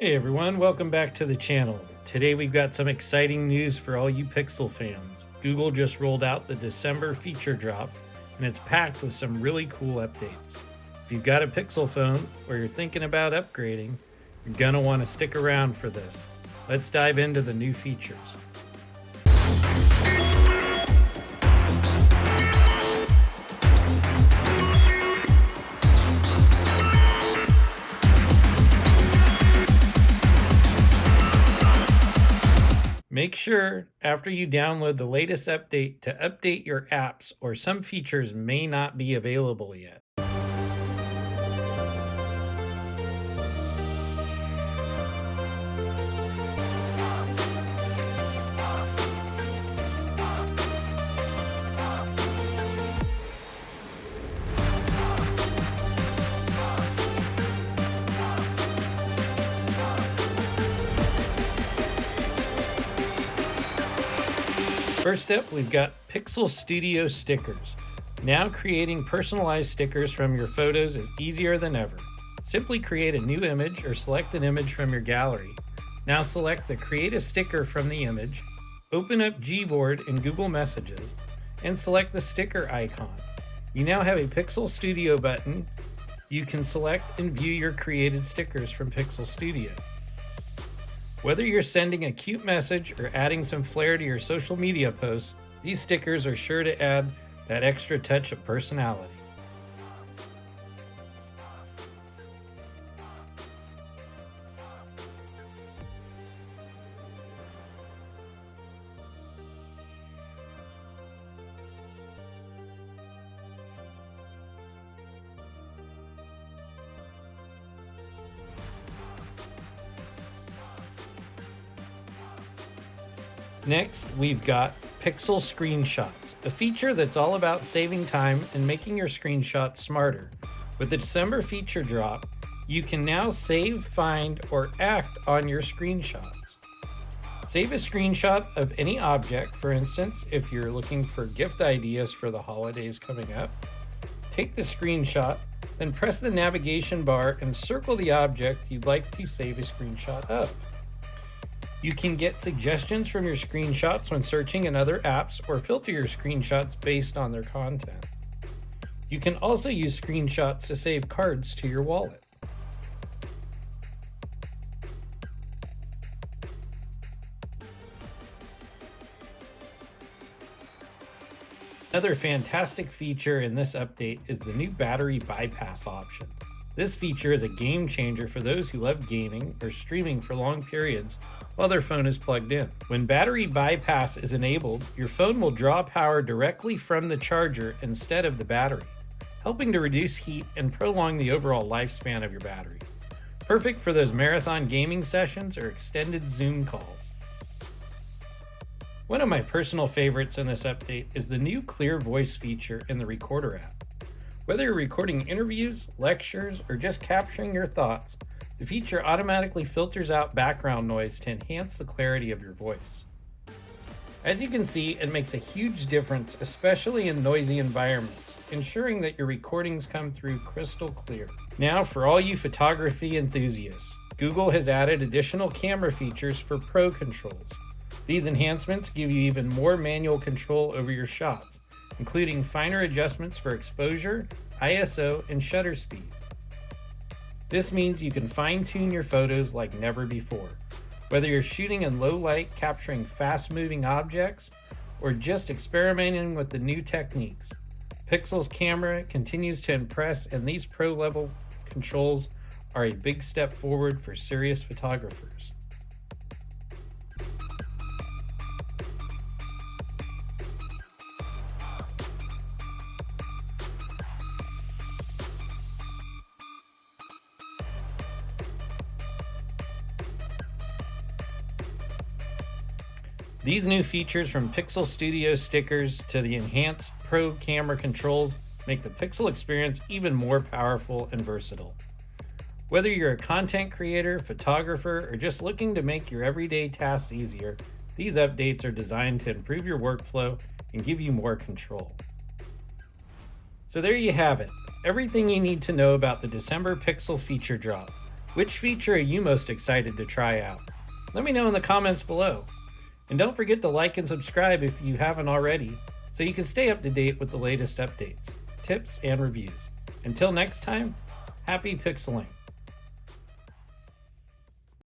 Hey everyone, welcome back to the channel. Today we've got some exciting news for all you Pixel fans. Google just rolled out the December feature drop, and it's packed with some really cool updates. If you've got a Pixel phone or you're thinking about upgrading, you're gonna want to stick around for this. Let's dive into the new features. Make sure after you download the latest update to update your apps, or some features may not be available yet. First up, we've got Pixel Studio stickers. Now creating personalized stickers from your photos is easier than ever. Simply create a new image or select an image from your gallery. Now select the Create a Sticker from the image, open up Gboard in Google Messages, and select the sticker icon. You now have a Pixel Studio button. You can select and view your created stickers from Pixel Studio. Whether you're sending a cute message or adding some flair to your social media posts, these stickers are sure to add that extra touch of personality. Next, we've got Pixel Screenshots, a feature that's all about saving time and making your screenshots smarter. With the December feature drop, you can now save, find, or act on your screenshots. Save a screenshot of any object, for instance, if you're looking for gift ideas for the holidays coming up. Take the screenshot, then press the navigation bar and circle the object you'd like to save a screenshot of. You can get suggestions from your screenshots when searching in other apps, or filter your screenshots based on their content. You can also use screenshots to save cards to your wallet. Another fantastic feature in this update is the new battery bypass option. This feature is a game changer for those who love gaming or streaming for long periods while their phone is plugged in. When battery bypass is enabled, your phone will draw power directly from the charger instead of the battery, helping to reduce heat and prolong the overall lifespan of your battery. Perfect for those marathon gaming sessions or extended Zoom calls. One of my personal favorites in this update is the new clear voice feature in the Recorder app. Whether you're recording interviews, lectures, or just capturing your thoughts, the feature automatically filters out background noise to enhance the clarity of your voice. As you can see, it makes a huge difference, especially in noisy environments, ensuring that your recordings come through crystal clear. Now, for all you photography enthusiasts, Google has added additional camera features for Pro controls. These enhancements give you even more manual control over your shots, including finer adjustments for exposure, ISO, and shutter speed. This means you can fine-tune your photos like never before. Whether you're shooting in low light, capturing fast-moving objects, or just experimenting with the new techniques, Pixel's camera continues to impress, and these pro-level controls are a big step forward for serious photographers. These new features, from Pixel Studio stickers to the enhanced Pro camera controls, make the Pixel experience even more powerful and versatile. Whether you're a content creator, photographer, or just looking to make your everyday tasks easier, these updates are designed to improve your workflow and give you more control. So there you have it, everything you need to know about the December Pixel feature drop. Which feature are you most excited to try out? Let me know in the comments below. And don't forget to like and subscribe if you haven't already, so you can stay up to date with the latest updates, tips, and reviews. Until next time, happy pixeling.